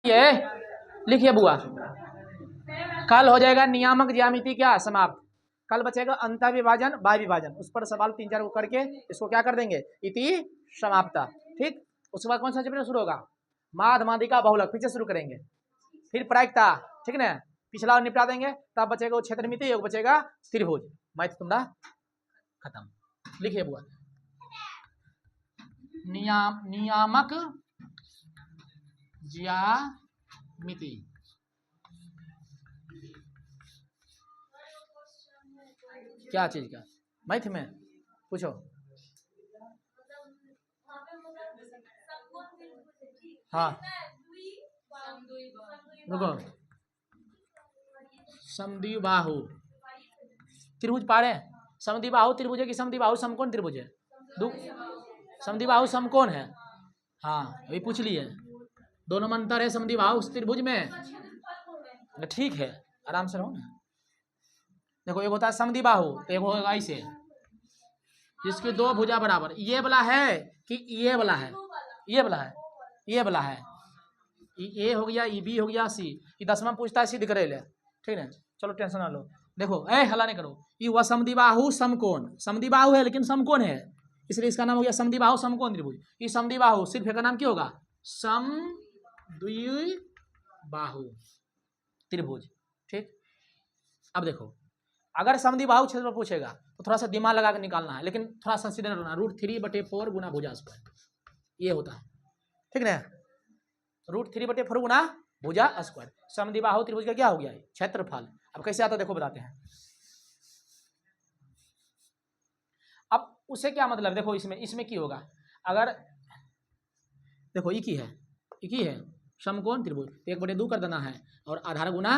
ये लिखिए बुआ, कल हो जाएगा नियामक ज्यामिति क्या समाप्त। कल बचेगा अंतःविभाजन बाह्य विभाजन, उस पर सवाल 3-4 को करके इसको क्या कर देंगे, इति समाप्ता। ठीक, उसके बाद कौन सा चैप्टर शुरू होगा, माध मादिका बहुलक, फिर से शुरू करेंगे। फिर प्रायिकता, ठीक ना, पिछला और निपटा देंगे। तब बचेगा क्षेत्रमिति, योग बचेगा त्रिभुज। मैथ तुम्हारा खत्म। लिखिए बुआ, नियामक ज्यामिति। क्या चीज का, मैथ में पूछो। हाँ रुको, समद्विबाहु त्रिभुज पाड़े, समद्विबाहु त्रिभुज है कि समद्विबाहु समकोण त्रिभुज है? समद्विबाहु समकोण है। हाँ अभी पूछ लिए, दोनों में अंतर है समद्विबाहु त्रिभुज में। ठीक है, आराम से रहो ना। देखो एक होता है समद्विबाहु, तो एक होगा ऐसे, जिसकी दो भुजा बराबर। ये वाला है कि ये वाला है? ये वाला है, ये वाला है। ए हो गया, बी हो गया, सी। ये 10वां पूछता है सिद्ध करे ले, ठीक है। चलो टेंशन ना लो। देखो ए हल्ला नहीं करो, ये हुआ समद्विबाहु समकोण। समद्विबाहु है लेकिन समकोण है, इसलिए इसका नाम हो गया समद्विबाहु समकोण त्रिभुज। ये समद्विबाहु सिर्फ का नाम क्या होगा, समद्विबाहु त्रिभुज। ठीक, अब देखो अगर समद्विबाहु क्षेत्र पर पूछेगा तो थोड़ा सा दिमाग लगा के निकालना है, लेकिन थोड़ा सा सीधे रहना। √3/4 गुना भुजा स्क्वायर, ये होता है, ठीक ना। √3/4 गुना भुजा स्क्वायर। समद्विबाहु त्रिभुज का क्या हो गया, क्षेत्रफल। अब कैसे आता देखो बताते हैं। अब उसे क्या मतलब, देखो इसमें की होगा, अगर देखो एक ही है समकोण त्रिभुज, 1/2 कर देना है और आधार गुना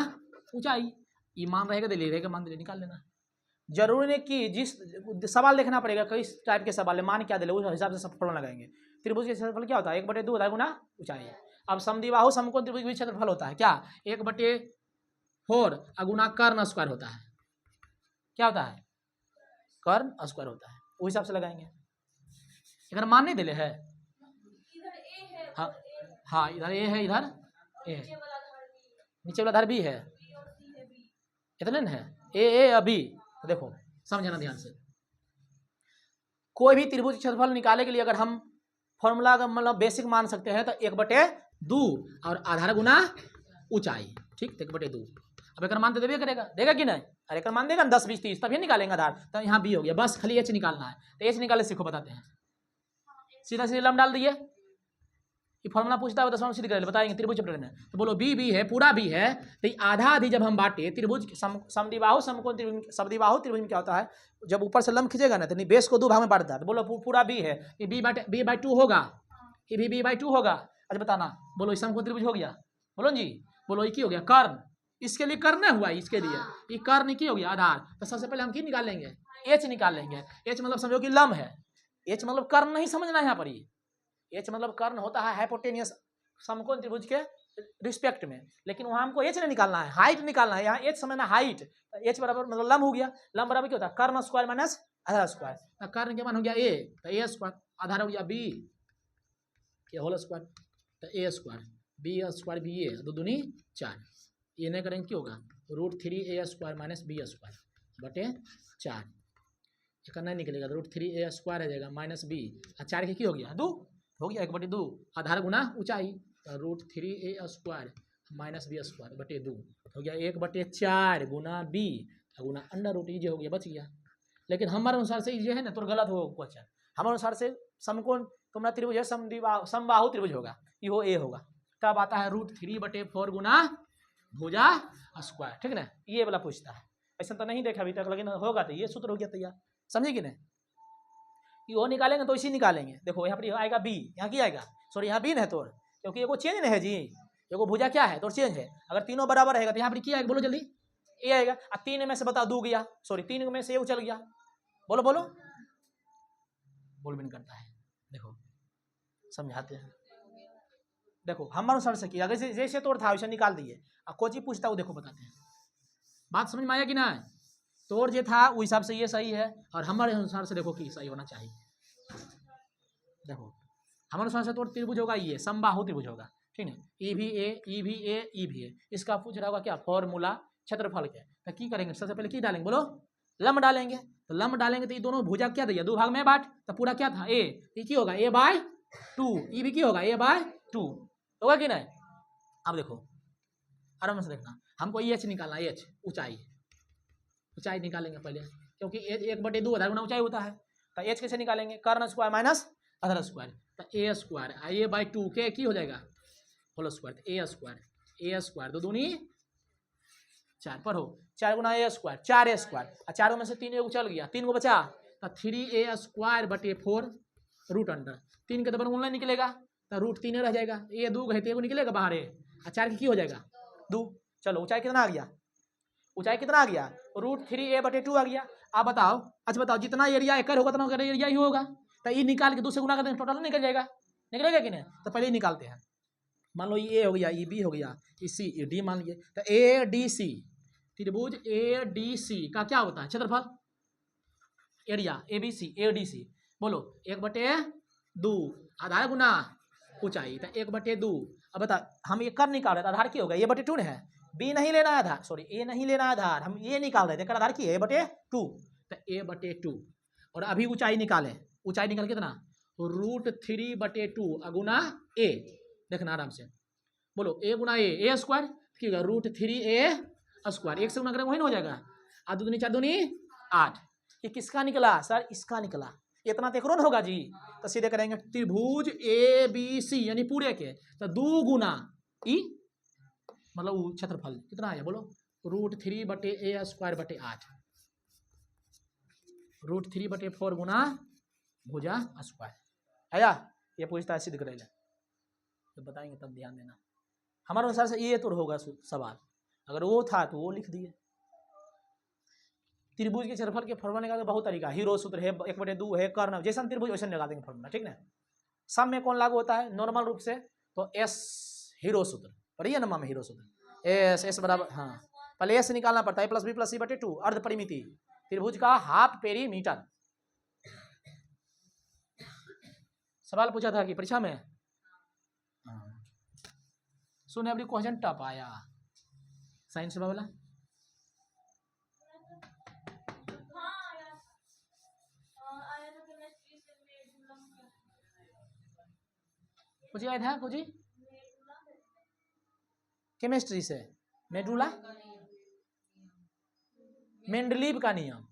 ऊंचाई। ये मान रहेगा, दे रहेगा, मान दे निकाल लेना। जरूरी नहीं कि जिस सवाल देखना पड़ेगा, कई टाइप के सवाल है, मान क्या दे उस हिसाब से सब फॉर्मूला लगाएंगे। त्रिभुज के क्षेत्रफल क्या होता है, 1/2 आधार गुना ऊंचाई। अब समद्विबाहु समकोण त्रिभुज भी क्षेत्रफल होता है क्या, 1/4 गुना कर्ण स्क्वायर होता है। क्या होता है, कर्ण स्क्वायर होता है, उस हिसाब से लगाएंगे। अगर मान नहीं दिले है, हाँ हाँ, इधर ए है, इधर ए है, नीचे वाला आधार बी है, इतना है ए अभी। देखो समझना ध्यान से, कोई भी त्रिभुज क्षेत्रफल निकालने के लिए अगर हम फॉर्मूला मतलब बेसिक मान सकते हैं तो 1/2 और आधार गुना ऊंचाई। ठीक, 1/2। अब एक मान तो देवे करेगा, देगा कि नहीं, अरे एक मान देगा 10 20 30 तभी निकालेंगे आधार। तो यहाँ बी हो गया, बस खाली एच निकालना है। तो एच निकाले सीखो, बताते हैं। सीधा सीधा लम डाल दिए, ये फॉर्मूला पूछता है 10वां सिद्ध कर बताएंगे त्रिभुज चैप्टर में। तो बोलो बी है, पूरा बी है, तो आधा आधी जब हम बांटे त्रिभुज समद्विबाहु समकोण त्रिभुज, समद्विबाहु त्रिभुज में क्या होता है, जब ऊपर से लंब खींचेगा ना तो बेस को 2 भाग में बांटता है। तो बोलो पूरा बी है, ये b/2 होगा, ये भी b/2 होगा। अच्छा बताना, बोलो समकोण त्रिभुज हो गया, बोलो जी, बोलो ये हो गया कर्ण। इसके लिए कर्ण हुआ, इसके लिए ये कर्ण की हो गया आधार। तो सबसे पहले हम की निकाल लेंगे, एच निकाल लेंगे। एच मतलब समझो कि लंब है, एच मतलब कर्ण नहीं समझना है यहाँ पर। एच मतलब कर्ण होता है हाइपोटेनियस समकोण त्रिभुज के रिस्पेक्ट में, लेकिन वहां हमको एच नहीं निकालना है, हाइट निकालना है। यहाँ एच समझना हाइट, एच बराबर मतलब लंब हो गया। लंब बराबर क्या होता है, कर्ण स्क्वायर माइनस आधार स्क्वायर। कर्ण के मान हो गया ए, तो ए स्क्वायर, आधार हो गया बी के होल स्क्वायर, तो ए स्क्वायर बी स्क्वायर बी ए, 2 दूनी 4। ये नहीं करेंगे क्या होगा, √3a² माइनस बी स्क्वायर बटे 4। ये नहीं निकलेगा, √3a² आ जाएगा माइनस बी, 4 के की हो गया 2 हो गया, 1/2 आधार गुना ऊंचाई। √3a² माइनस बी स्क्वायर बटे 2 हो गया 1/4 गुना बी गुना अंडर रूट, ये हो गया, बच गया। लेकिन हमारे अनुसार से ये है ना, तो गलत होगा क्वेश्चन। हमारे अनुसार से समकोण तुम्हारा त्रिभुज है, समबाहु त्रिभुज होगा, ये हो ए होगा। तब आता है √3/4 गुना भुजा स्क्वायर, ठीक ना। ये वाला पूछता है, ऐसा तो नहीं देखा अभी तक, लेकिन होगा तो ये सूत्र हो गया तैयार, समझे कि नहीं। ये वो निकालेंगे तो इसी निकालेंगे। देखो यहाँ पर आएगा बी, यहाँ की आएगा, सॉरी यहाँ बी है तोड़, क्योंकि ये चेंज नहीं है जी, ये भुजा क्या है तो चेंज है। अगर तीनों बराबर रहेगा तो यहाँ पर क्या आएगा, बोलो जल्दी, ए आएगा। अब 3 में से बताओ 2 गया, सॉरी 3 में से ये चल गया, बोलो बोलो, बोल भी नहीं करता है। देखो समझाते हैं, देखो हमारे अनुसार से किया, जैसे जैसे तोड़ था वैसे निकाल दिए। अब कोई चीज पूछता हूँ, देखो बताते हैं, बात समझ में आया कि ना। तोड़ जो था उस हिसाब से ये सही है, और हमारे अनुसार से देखो कि सही होना चाहिए। देखो हमारे अनुसार से तोड़ त्रिभुज होगा, ये समबाहु त्रिभुज होगा, ठीक है, ई भी ए, ई भी ए, ई भी ए। इसका पूछ रहा होगा क्या, फॉर्मूला क्षेत्रफल के। तो की करेंगे, सबसे पहले की डालेंगे, बोलो लंब डालेंगे। तो लंब डालेंगे तो ये दोनों भुजा क्या दिया, दो भाग में बांट, तो पूरा क्या था ए, ये की होगा ए बाय 2, ई भी की होगा ए बाय 2, होगा कि नहीं। अब देखो आराम से देखना, हमको एच निकालना, एच ऊंचाई, ऊंचाई निकालेंगे पहले, क्योंकि 1/2 आधा गुना ऊंचाई होता है। तो एच कैसे निकालेंगे, कर्ण स्क्वायर माइनस आधार स्क्वायर, तो ए स्क्वायर ए बाई 2 के की हो जाएगा होल स्क्वायर, ए स्क्वायर 2 दूनी 4 पर हो, 4 गुना ए स्क्वायर 4 स्क्वायर, और चारों में से 3 एगो चल गया, 3 को बचा, तो 3a स्क्वायर बटे 4 रूट अंडर 3 के तो वर्गमूल निकलेगा, तो रूट 3 रह जाएगा, ए 2 है तो एगो निकलेगा बाहर, और 4 की हो जाएगा 2। चलो ऊंचाई कितना आ गया, ऊंचाई कितना आ गया, रूट 3a बटे 2 आ गया। आप बताओ, अच्छा बताओ, जितना एरिया एकड़ होगा उतना एरिया ही होगा, तो ये निकाल के 2 से गुना कर देंगे, टोटल निकल जाएगा, निकलेगा कि नहीं। तो पहले ही निकालते हैं, मान लो ये ए हो गया, ई बी हो गया, ई सी ई डी मान लिए, तो ए डी सी, त्रिभुज ए डी सी का क्या होता है क्षेत्रफल, area A B C, A D C, बोलो 1/2 आधार गुना ऊंचाई, तो 1/2। अब बता, हम ये कर निकाल रहे थे, आधार की होगा ये बटे 2 है, बी नहीं लेना है आधार, सॉरी ए नहीं लेना आधार, हम ये निकाल रहे थे, कर आधार की है A/2, तो A/2। और अभी ऊंचाई निकाले, ऊंचाई निकाल कितना, रूट 3/2 अगुना ए, देखना आराम से, बोलो ए गुना ए स्क्वायर की होगा रूट 3a स्क्वायर, 1 से गुना करें वही ना हो जाएगा, 8 दूनी 4 दूनी 8, ये किसका निकला सर, इसका निकला, इतना तो करोड़ होगा जी। तो सीधे करेंगे त्रिभुज ए बी सी यानी पूरे के, तो 2 गुना ई मतलब क्षेत्रफल कितना आया बोलो, रूट 3/a स्क्वायर बटे 8, रूट 3/4 गुना भुजा स्क्वायर आया। ये पूछता है सिद्ध करेगा, तो बताएंगे तब ध्यान देना, हमारे अनुसार से ये तो होगा सवाल, अगर वो था तो वो लिख दिए। त्रिभुज के क्षेत्रफल के फॉर्मूला निकालने का बहुत तरीका, हीरो सूत्र है, 1/2 है, कर्ण, जैसा त्रिभुज वैसे लगा देंगे फॉर्मूला, ठीक ना। सब में कौन लागू होता है नॉर्मल रूप से, तो एस हीरो सूत्र पढ़िए ना मामा, हीरो सूत्र एस बराबर, हाँ पहले एस निकालना पड़ता है, +b + c/2 अर्ध परिमिति त्रिभुज का हाफ पेरीमीटर। सवाल पूछा था कि परीक्षा में, सुने अभी क्वेश्चन टफ आया साइंस वाला, कुछ आया था कुछ केमिस्ट्री से, मेडुला मेंडलीव का नियम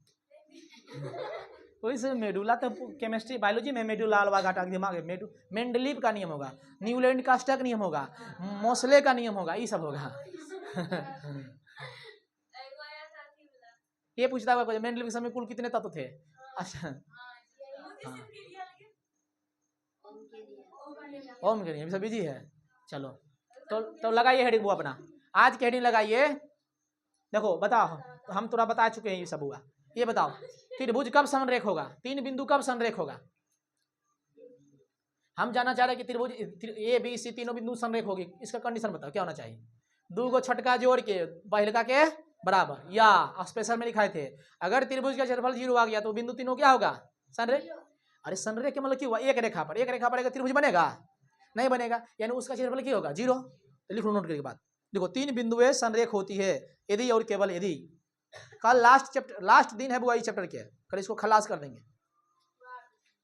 वैसे मेडुला तो केमिस्ट्री बायोलॉजी में मेडुला अलवागाटा दिमाग है, मेंडलीव का नियम होगा, न्यूलैंड का स्टक नियम होगा, मोसले का नियम होगा, ये सब होगा ये पूछता होगा मेंडलीव के समय कुल कितने तत्व थे। अच्छा हाँ ओम के नियम सब बिजी है। चलो तो लगाइए हेडिंग वो अपना, आज की हेडिंग लगाइए। देखो बताओ, हम थोड़ा बता चुके हैं ये सब हुआ, ये बताओ त्रिभुज कब समरेख होगा, 3 बिंदु कब समरेख होगा। हम जानना चाह रहे हैं कि त्रिभुज ए बी सी तीनों बिंदु समरेख होगी, इसका कंडीशन बताओ क्या होना चाहिए, 2 को छटका जोड़ के पहलका के बराबर, या स्पेशल में लिखाए थे अगर त्रिभुज का क्षेत्रफल 0 आ गया तो बिंदु तीनों क्या होगा संरेख। अरे संरेख के मतलब क्या हुआ, एक रेखा पर एक त्रिभुज बनेगा नहीं बनेगा, यानी उसका क्षेत्रफल क्या होगा 0। तो लिखो नोट करके बाद, देखो 3 बिंदुएं संरेख होती है यदि और केवल यदि, कल लास्ट दिन है बुआ इस चैप्टर के, कल इसको खलास कर देंगे।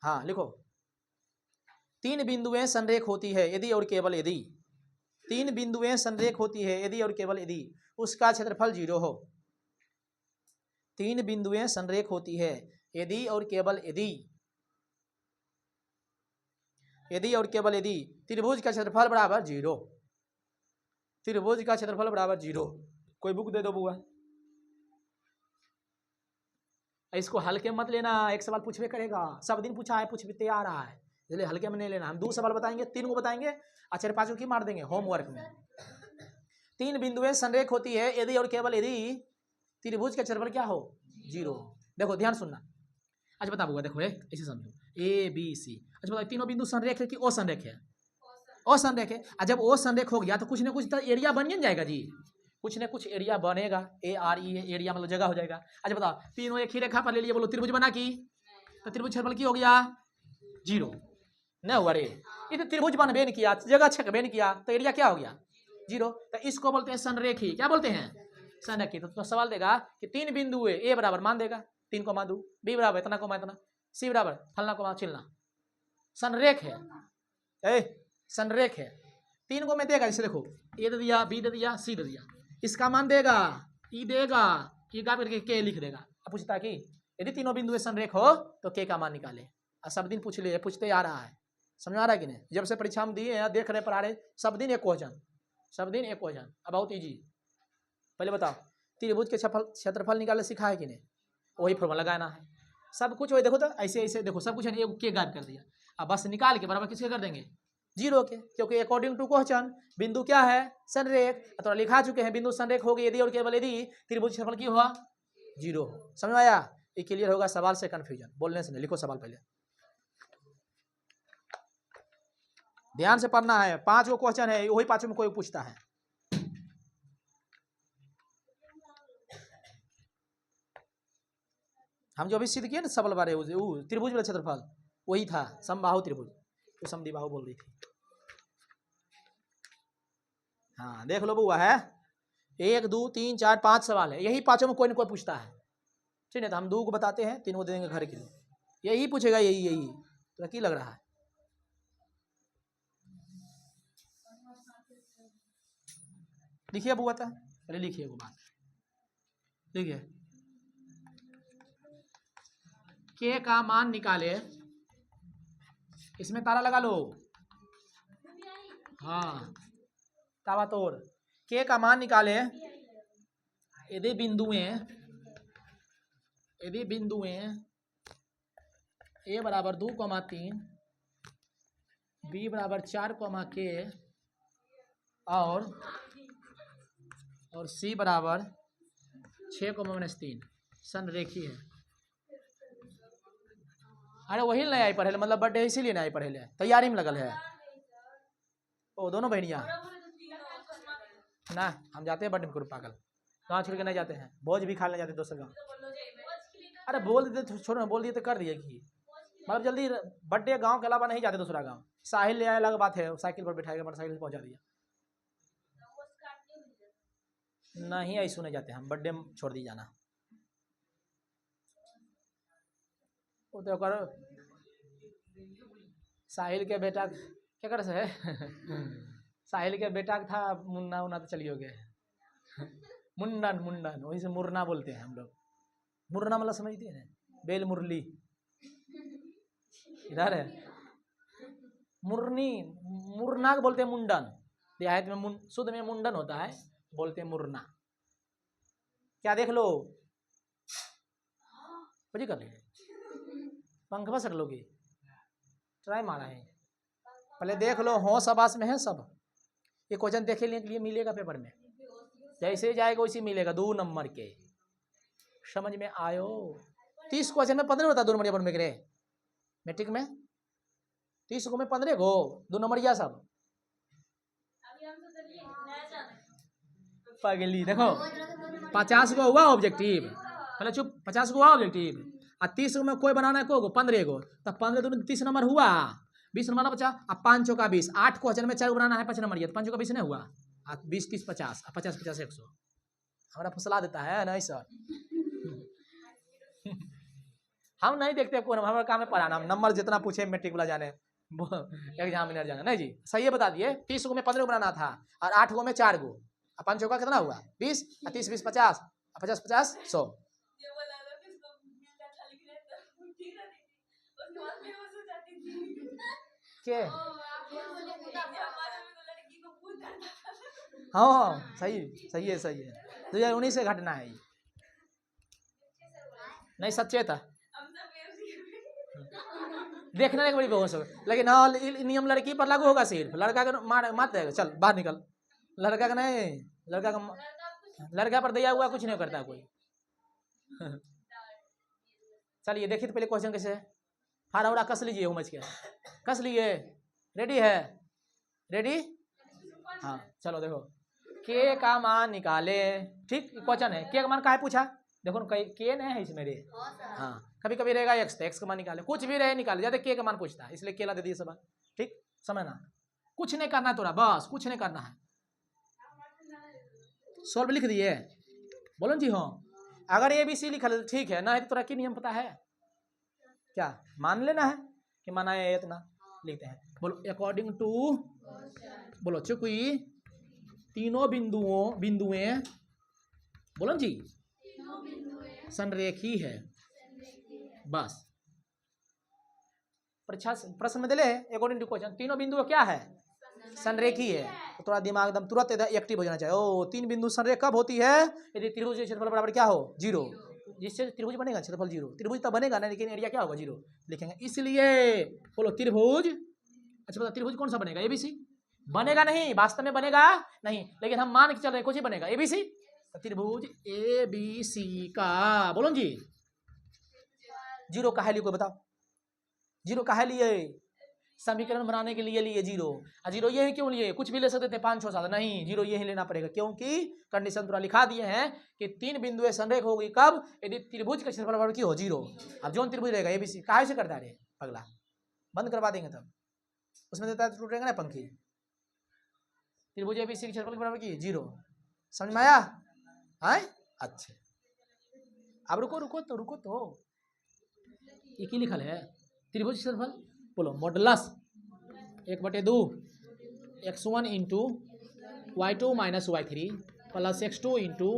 हाँ लिखो 3 बिंदुएं संरेख होती है यदि और केवल यदि, 3 बिंदुएं संरेख होती है यदि और केवल यदि उसका क्षेत्रफल 0 हो। 3 बिंदुएं संरेख होती है यदि और केवल यदि, यदि और केवल यदि त्रिभुज का क्षेत्रफल बराबर 0, त्रिभुज का क्षेत्रफल बराबर 0। कोई बुक दे दो बुआ, इसको हल्के मत लेना, एक सवाल पूछवे करेगा, सब दिन पूछा है पूछते आ रहा है, इसलिए हल्के में नहीं लेना। हम 2 सवाल बताएंगे, 3 को बताएंगे, 4-5 की मार देंगे होमवर्क में। 3 बिंदुएं संरेख होती है यदि और केवल यदि त्रिभुज का क्षेत्रफल क्या हो 0। देखो ध्यान सुनना, अच्छा बता बुआ, देखो ऐसे समझो ए बी सी, अच्छा बताओ तीनों बिंदु संरेख है कि असंरेख है, असंरेख है। जब असंरेख हो गया तो कुछ ना कुछ तो एरिया बन जाएगा जी, कुछ ना कुछ एरिया बनेगा, ARE एरिया मतलब जगह हो जाएगा। अच्छा बताओ तीनों एक ही रेखा पर ले लिए, बोलो त्रिभुज बना की, तो त्रिभुज क्षेत्रफल की हो गया 0। नहीं हुआ रे, ये तो त्रिभुज बनबे नहीं किया, जगह छकबे नहीं किया, तो एरिया क्या हो गया 0। तो इसको बोलते हैं संरेखी। क्या बोलते हैं? संरेखी। तो सवाल देगा कि 3 बिंदु है, ए बराबर मान देगा 3 को मान दू, बी बराबर इतना को मान इतना, सी बराबर फलना को मान चिलना। संरेख है, संरेख है। 3 को मैं देगा, इसे देखो ए दे दिया, बी दे दिया, सी दे दिया, इसका मान देगा, ई देगा, ई का करके के लिख देगा। अब पूछता कि यदि तीनों बिंदु संरेख हो तो के का मान निकाले। सब दिन पूछ लिए, पूछते आ रहा है, समझ आ रहा है कि नहीं? जब से परीक्षा में दिए हैं, देख रहे पढ़ा रहे, सब दिन एक क्वेश्चन, सब दिन एक क्वेश्चन। अब बहुत इजी। पहले बताओ, त्रिभुज के क्षेत्रफल निकाले सिखा है कि नहीं? वही फॉर्मूला लगाना है, सब कुछ वही। देखो तो ऐसे ऐसे देखो, सब कुछ एक के गायब कर दिया। अब बस निकाल के बराबर किसके कर देंगे? 0 के, क्योंकि अकॉर्डिंग टू क्वेश्चन बिंदु क्या है? संरेख। तो लिखा चुके हैं बिंदु संरेख होगी यदि और केवल यदि त्रिभुज क्षेत्रफल की हुआ 0 हो। समझ में आया? ये क्लियर होगा, सवाल से कंफ्यूजन, बोलने से नहीं। लिखो सवाल पहले, ध्यान से पढ़ना है। 5 गो क्वेश्चन है, वही 5 में कोई पूछता है। हम जो अभी सिद्ध किए ना सबल बारे, त्रिभुज वाला क्षेत्रफल वही था, समबाहु त्रिभुज, तो समद्विबाहु बोल रही थी। हाँ देख लो बुआ, है 1 2 3 4 5 सवाल है, यही 5 में कोई ना कोई पूछता है। ठीक है, तो हम 2 को बताते हैं, 3 को दे देंगे घर के लिए, यही पूछेगा, यही तो क्या लग रहा है? लिखिए बुआ, था पहले लिखिए वो बात, देखिए के का मान निकाले, इसमें तारा लगा लो। हाँ तावा तोड़, के का मान निकाले यदि बिंदुएं ए बराबर 2,3, बी बराबर 4, के और सी बराबर 6,-3 संरेखी है। अरे वही नहीं आई पढ़े, मतलब बर्थडे इसीलिए नहीं आई पढ़े, तैयारी में लगल है। ओ दोनों बहनिया ना, हम जाते हैं बर्थडे में, पागल गाँव छोड़ के नहीं जाते हैं, भोज भी खा ले जाते दोस्तों गाँव। अरे बोल देते, छोड़ो, बोल दिए तो कर दिए कि मतलब जल्दी बर्थडे गांव के अलावा नहीं जाते दूसरा गांव। साहिल ले आया अलग बात है, साइकिल पर बैठाएगा, मोटरसाइकिल से पहुंचा दिया। नहीं ऐसे नहीं जाते हम, बर्थडे में छोड़ दी जाना। वो तो करो, साहिल के बेटा क्या कर से साहिल के बेटा था मुन्ना, उन्ना तो चलिए गए मुंडन, वही से मुरना बोलते हैं हम लोग। मुरना मतलब समझते हैं, बेल मुरली इधर है, मुरना बोलते हैं मुंडन, देहात में शुद्ध में मुंडन होता है, बोलते हैं मुरना। क्या देख लो, कुछ कर लीजिए, पंख बस रख लोगे, ट्राई मारा है, पहले देख लो। हो सबास में है सब, ये क्वेश्चन देखे के लिए मिलेगा पेपर में, जैसे जाएगा वैसे मिलेगा 2 नंबर के। समझ में आयो? 30 क्वेश्चन में 15 होता 2 नंबर पर मेरे मैट्रिक में, 30 को में 15 गो 2 नंबर या सब पगली। देखो 50 को हुआ ऑब्जेक्टिव, पहले चुप, 50 को हुआ ऑब्जेक्टिव, और 30 में कोई बनाना है को 15 गो, तब 15 दूनी 30 नंबर हुआ, 20 नंबर बचा। अब 5 चौका 20, 8 क्वेश्चन में 4 बनाना है 5 नंबर, तो 5 चौका 20 नहीं हुआ, 20 30 50, 50 50 100। हमारा फुसला देता है नहीं सर हम नहीं देखते कौन, हमारा काम है पढ़ाना, हम नंबर जितना पूछे मैट्रिक वाला जाने, एग्जामिनर जाने। नहीं जी सही है, बता दिए 30 को में 15 बनाना था, और 8 को में 4 गो, 5 चौका कितना हुआ 20, 30 20 50, 50 50 100। के हाँ सही है 2019 से घटना है, नहीं सच्चे था, देखने के बड़ी बहुत, लेकिन हाँ नियम लड़की पर लागू होगा, सिर्फ लड़का का मार देगा, चल बाहर निकल, लड़का का नहीं, लड़का पर दिया हुआ कुछ नहीं करता कोई चलिए देखिए तो पहले क्वेश्चन कैसे है, फाड़ा कस लीजिए, उमझ के कस लिए, रेडी है, रेडी। हाँ चलो देखो, के का मान निकाले, ठीक क्वेश्चन है, के का मान का है पूछा, देखो के नहीं है इसमें रे, हाँ कभी कभी रहेगा एक्स, तो एक्स का मान निकाले, कुछ भी रहे निकाले, ज्यादा के का मान पूछता है इसलिए केला दे दिए सब। ठीक समझना, कुछ नहीं करना है तोरा, बस कुछ नहीं करना है। सॉल्व लिख दिए, बोलो जी हाँ। अगर ए बी सी लिखा ठीक है ना, है तो तोरा की नियम पता है क्या, मान लेना है कि माना है इतना, लिखते हैं। बोलो अकॉर्डिंग टू, बोलो चूंकि तीनों बिंदुएं बोलो जी संरेखी है, बस परीक्षा प्रश्न में दे ले अकॉर्डिंग टू क्वेश्चन, तीनों बिंदु क्या है, संरेखी है। तो थोड़ा दिमाग एकदम तुरंत एक्टिव हो जाना चाहिए। ओ तीन बिंदु संरेख कब होती है, यदि त्रिभुज क्षेत्रफल बराबर क्या हो, 0, जिससे त्रिभुज बनेगा क्षेत्रफल 0, त्रिभुज तो बनेगा ना लेकिन एरिया क्या होगा 0 लिखेंगे। इसलिए बोलो त्रिभुज, अच्छा बता त्रिभुज कौन सा बनेगा, एबीसी बनेगा नहीं, वास्तव में बनेगा नहीं, लेकिन हम मान के चल रहे कुछ ही बनेगा एबीसी। त्रिभुज एबीसी का बोलो जी 0 काहे लिए, कोई बताओ 0 काहे लिए, समीकरण बनाने के लिए लिए 0, 0 ये क्यों लिए, कुछ भी ले सकते थे 5 6 7, नहीं 0 ये ही लेना पड़ेगा, क्योंकि कंडीशन पूरा लिखा दिए हैं कि तीन बिंदुएं संरेख होगी कब, यदि त्रिभुज का क्षेत्रफल बराबर की हो 0। अब जो त्रिभुज रहेगा एबीसी काहे से करता है अगला, बंद करवा देंगे तब, उसमें देता है टूटेगा ना पंखी। त्रिभुज एबीसी के क्षेत्रफल बराबर की 0, समझ में आया है। अच्छा अब रुको तो एक ही लिखल है त्रिभुज क्षेत्रफल, बोलो modulus 1/2 x1 into y2 minus y3 plus x2 into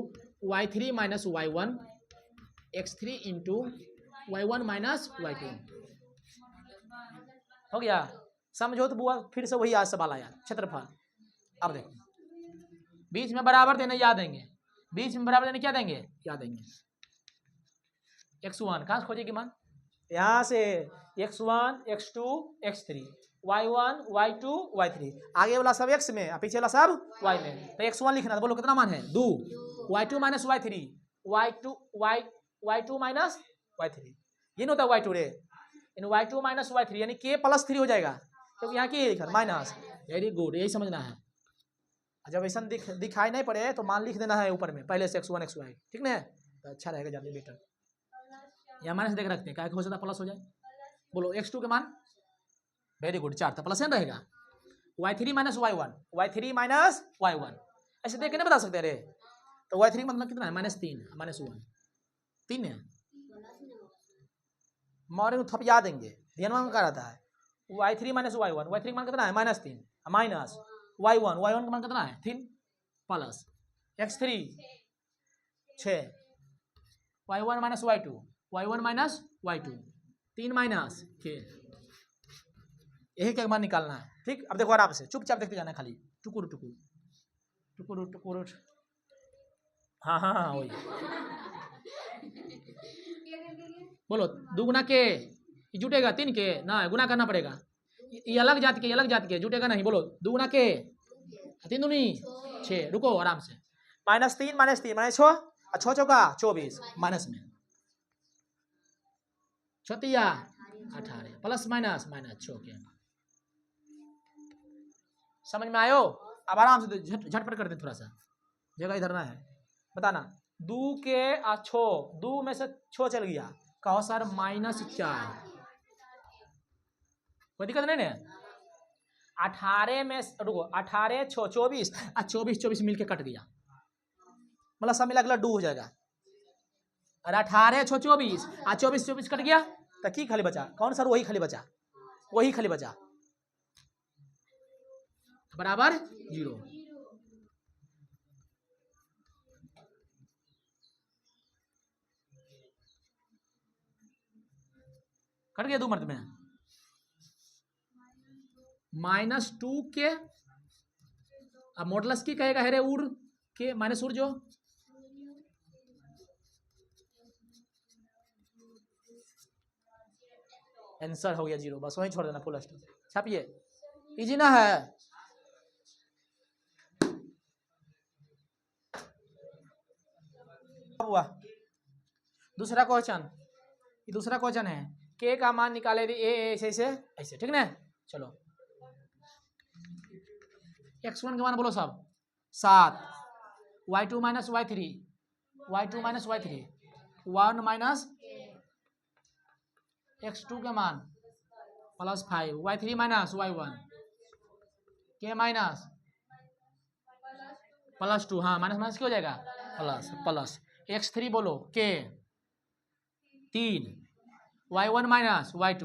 y3 minus y1 x3 into y1 minus y2। हो गया, समझो तो बुआ फिर से वही आज सवाल आया क्षेत्रफल। अब देखो बीच में बराबर देने याद देंगे, बीच में बराबर देने क्या देंगे याद देंगे। x1 कहाँ से खोजेगी मान, यहाँ से x1 x2 x3 y1 y2 y3, आगे वाला सब x में पीछे वाला सब y में, तो x1 लिखना है, बोलो कितना मान है 2, y2 minus y3 y2 minus y3, ये नहीं होता y2 रे, इन y2 माइनस y3 यानी k प्लस 3 हो जाएगा, क्योंकि यहाँ की लिखा माइनस। वेरी गुड, यही समझना है। जब ऐसा दिखाई नहीं पड़े तो मान लिख देना है ऊपर में पहले से x1 xy, ठीक ना, तो अच्छा रहेगा ज्यादा बेटर। या माइनस देख रखते हैं, क्या हो सकता है प्लस हो जाए, बोलो x2 के मान, वेरी गुड 4 था प्लस रहेगा, y3 minus y1 y3 minus y1 ऐसे देख के नहीं बता सकते रे, तो y3 मतलब कितना है -3 -1 3 है, मॉर्निंग थप याद देंगे, ध्यान में क्या रहता है, y3 माइनस y1 y3 का मान कितना है -3 माइनस y1 का मान कितना है 3 plus x3 6 y1 minus y1 minus y2 3 minus 6, यही क्या मान निकालना है। ठीक अब देखो आराम से चुपचाप देखते जाना, खाली टुकुर टुकुर टुकुर टुकुर, हाँ हाँ हाँ वही। बोलो 2 गुना के जुटेगा 3 के ना, गुना करना पड़ेगा, ये अलग जात के जुटेगा नहीं, बोलो 2 गुना के 3 दूनी 6, रुको आराम से, -3 -6 6 चौका 24 माइनस में 6 18 प्लस माइनस -6 के, समझ में आयो। अब आराम से झटपट कर दे, थोड़ा सा जगह इधर ना है, बताना 2 के 6 2 में से 6 चल गया, कहो सर -4, कोई दिक्कत नहीं ना, 18 में रुको 18 6 24 और 24 मिलके कट गया, मतलब सब मिला के लड्डू हो जाएगा, और 18 6 24 और 24 कट गया तो की खाली बचा, कौन सर वही खाली बचा बराबर 0। कट गया 2 मर्द में -2 के, अब मॉडुलस की कहेगा है रे उड़ के माइनस उड़ जो, आंसर हो गया 0, बस वहीं छोड़ देना फुल स्टॉप, छापिए इजी ना है। हुआ दूसरा क्वेश्चन है, के का मान निकाले ऐसे ठीक ना, चलो x1 का मान बोलो सब 7 y2 minus y3 1 minus x2 के मान प्लस 5 y3 माइनस y1 के माइनस प्लस 2, हाँ माइनस माइनस क्या हो जाएगा प्लस प्लस x3 बोलो के 3 y1 माइनस y2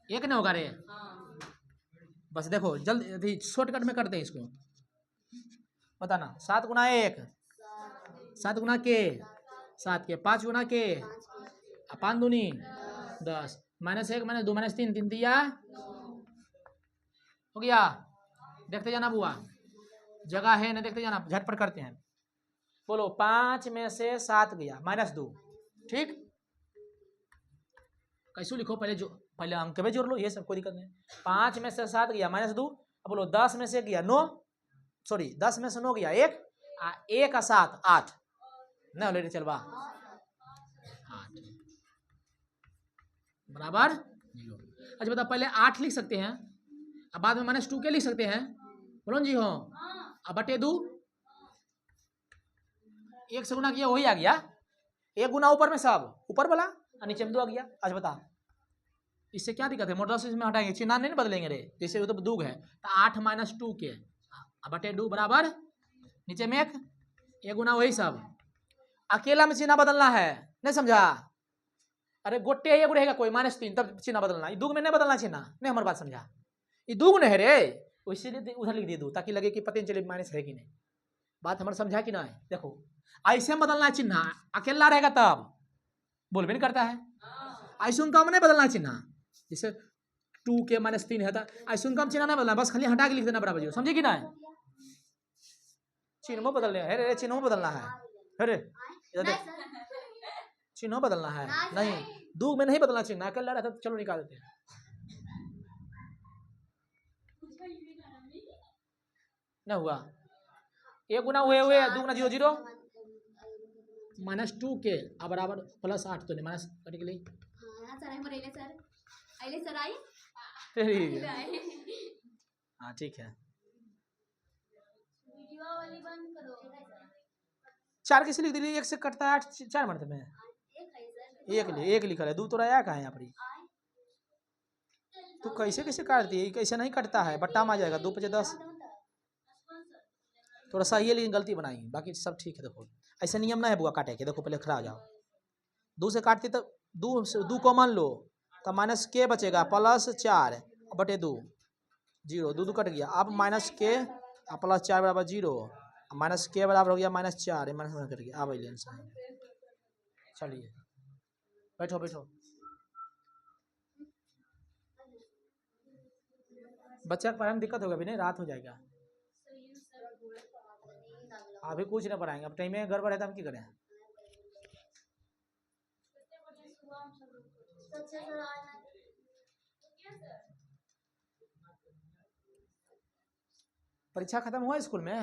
एक नहीं होगा रे। बस देखो जल्दी शॉर्टकट में करते हैं इसको, बताना 7 गुना 1 7 गुना के 7 के 5 गुना के 5 दूनी 10 माइनस 1 माइनस 2 माइनस 3 3 दिया हो गया। देखते जाना बुआ, जगह है ना, देखते जाना, झटपट करते हैं। बोलो 5 में से 7 गया माइनस 2, ठीक। कैसे लिखो पहले अंक में जोड़ लो, ये सब कोई दिक्कत नहीं। 5 में से 7 गया माइनस 2। अब बोलो 10 में से गया 9, सॉरी 10 में से 9 गया 1 1 और 7 8 नहीं ऑलरेडी चलवा 8 बराबर 0। अच्छा बता, पहले 8 लिख सकते हैं, अब बाद में माइनस 2 के लिख सकते हैं, बोलो जी हो। अब बटे 2 1 से गुना किया वही आ गया, 1 गुना ऊपर में सब ऊपर वाला और नीचे में 2 आ गया। आज बता इससे क्या दिक्कत है, मॉडल से इसमें हटाएंगे, चिन्ह नहीं बदलेंगे रे, जैसे वो तो 2 है तो 8 माइनस 2 के बटे 2 बराबर नीचे में 1 गुना वही सब, अकेला में चिन्ह बदलना है, नहीं समझा। अरे गोटे एक रहेगा कोई -3 तब चिन्ह बदलना, दो में नहीं बदलना चिन्ह, नहीं हमारी बात समझा। ये 2 गुना है रे, इसीलिए उधर लिख दिए 2 ताकि लगे कि पता नहीं चले माइनस है कि नहीं। बात हमारे समझा कि नहीं। देखो ऐसे में बदलना है चिन्ह, अकेला रहेगा तब बोल भी नहीं करता है। ऐसे उनका नहीं बदलना है चिन्ह, जैसे 2 के -3 है तो ऐसे उनका चिन्ह नहीं बदलना, बस खाली हटा के लिख देना बराबर 0, समझे कि नहीं। चिन्ह बदलने है रे, चिन्ह बदलना है, अरे चिन्ह बदलना है, नहीं 2 में नहीं बदलना चिन्ह, अकेला रहता तो चलो निकाल देते हैं। नहीं हुआ, 1 गुना हुए 2 गुना 0 0 -2 के बराबर +8 तो नहीं माइनस करने के लिए हाँ ठीक है। 4 कैसे लिख दिली, 1 से कटता है 8 4 मतलब में 1 लिखा है, 2 तो रहा कहाँ है यहाँ पर, तो कैसे कैसे काट दिए, कैसे नहीं कटता है, बट्टा में आ जाएगा 2 5 10, थोड़ा सा ये लेकिन गलती बनाई, बाकी सब ठीक है। देखो ऐसे नियम ना है बुआ काटे के, देखो पहले खड़ा हो जाओ, 2 से काटते तो 2 कॉमन लो तो माइनस के बचेगा +4 बटे 2 0 2 कट गया। अब माइनस के +4 बराबर 0, माइनस के बराबर हो गया -4 माइनस कट गया। अब आंसर चलिए बैठो बैठो, बच्चा को पढ़ाने में दिक्कत होगा भी नहीं, रात हो जाएगा, अभी कुछ नहीं पढ़ाएंगे, अब टाइम में गड़बड़ है तो हम क्या करें। परीक्षा खत्म हुआ स्कूल में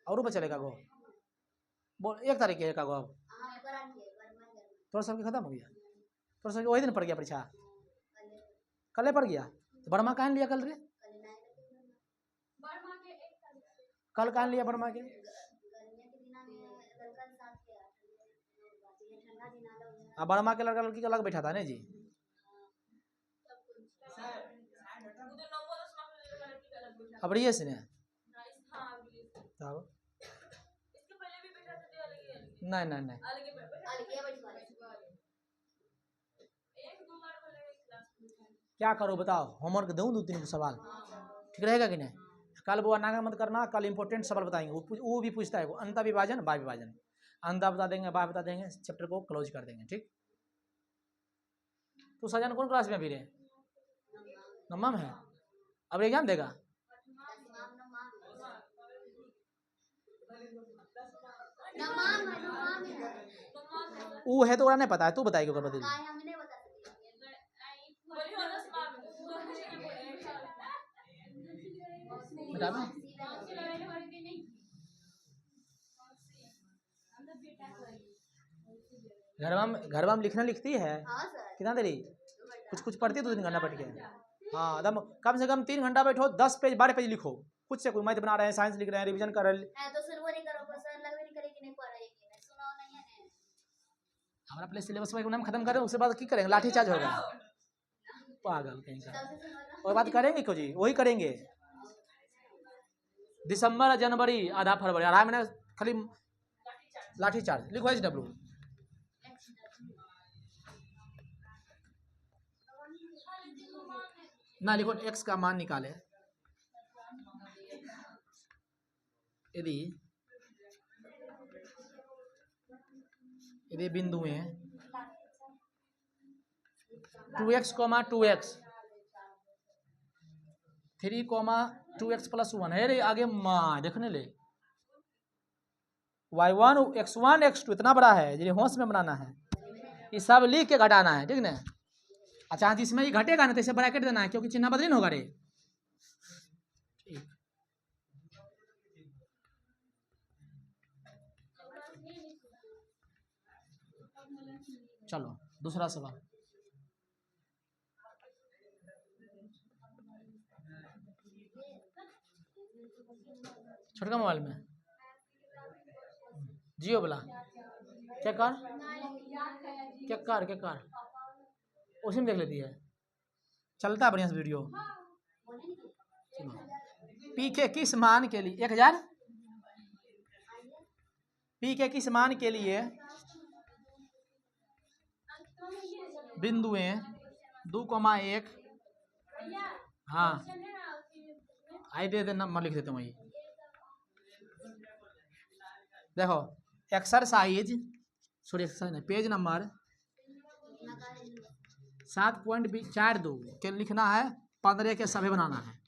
और बच्चा चलेगा गो, बोल 1 तारीख है का गो, अब थोड़ा सा खत्म हो गया, थोड़ा सा वही दिन पड़ गया परीक्षा, कल पड़ गया तो बर्मा कहाँ लिया कल रे, कल कहाँ लिया बर्मा के, बर्मा के लड़का लड़की अलग बैठा था ना जी, अब ये ने नहीं नहीं नहीं क्या करो बताओ, होमवर्क दूं 2-3 सवाल ठीक रहेगा कि नहीं। कल वो नागा मत करना, कल इंपॉर्टेंट सवाल बताएंगे, वो भी पूछता है, वो अंता विभाजन बा विभाजन, अंता बता देंगे बा बता देंगे, चैप्टर को क्लोज कर देंगे ठीक। तो सजन कौन क्लास में भी रहे, नम्मा में है, अब एग्जाम देगा, वो है तो ओरा नहीं पता है, तू बताएगी ओकर बदल घर में लिखना लिखती है कितना देरी, कुछ कुछ पढ़ती है 2-3 घंटा बैठ के, हाँ एकदम कम से कम 3 घंटा बैठो, 10 पेज 12 पेज लिखो, कुछ से कोई मैथ बना रहे हैं, साइंस लिख रहे हैं, रिवीजन कर रहे हैं, तो सर वो नहीं करो, सर लगवे नहीं करे कि नहीं पढ़ रहे, हमारा पहले सिलेबस में नाम खत्म करें, उसके बाद की करेंगे, लाठी चार्ज होगा। पागल कहीं का, और बात करेंगे क्यों जी, वही करेंगे। दिसंबर, जनवरी, आधा फरवरी, 2.5 महीने खाली लाठी चार्ज। लिखो HW। ना लिखो, x का मान निकाले। यदि बिंदुएं 2x, 2x, 3, 2x + 1 है रे, आगे माँ देखने ले, y1, x1, x2 इतना बड़ा है, ये होश में बनाना है, ये सब लिख के घटाना है, ठीक ना। अच्छा जिसमें ये घटेगा ना तो इसे ब्रैकेट देना है, क्योंकि चिन्ह बदली होगा रे। चलो दूसरा सवाल। छोटका मोबाइल में जियो वाला क्या कर उसी में देख लेती है, चलता है बढ़िया से वीडियो। पी के किस मान के लिए 1000, पी के किस मान के लिए बिंदुएं 2,1, हाँ आई दे नंबर लिख देते वही। देखो एक्सरसाइज, सॉरी एक्सरसाइज नहीं, पेज नंबर 7.42 के लिखना है, 15 के सभी बनाना है,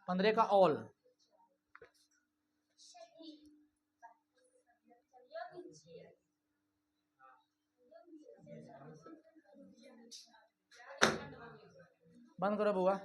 15 का ऑल। बंद करो बुआ।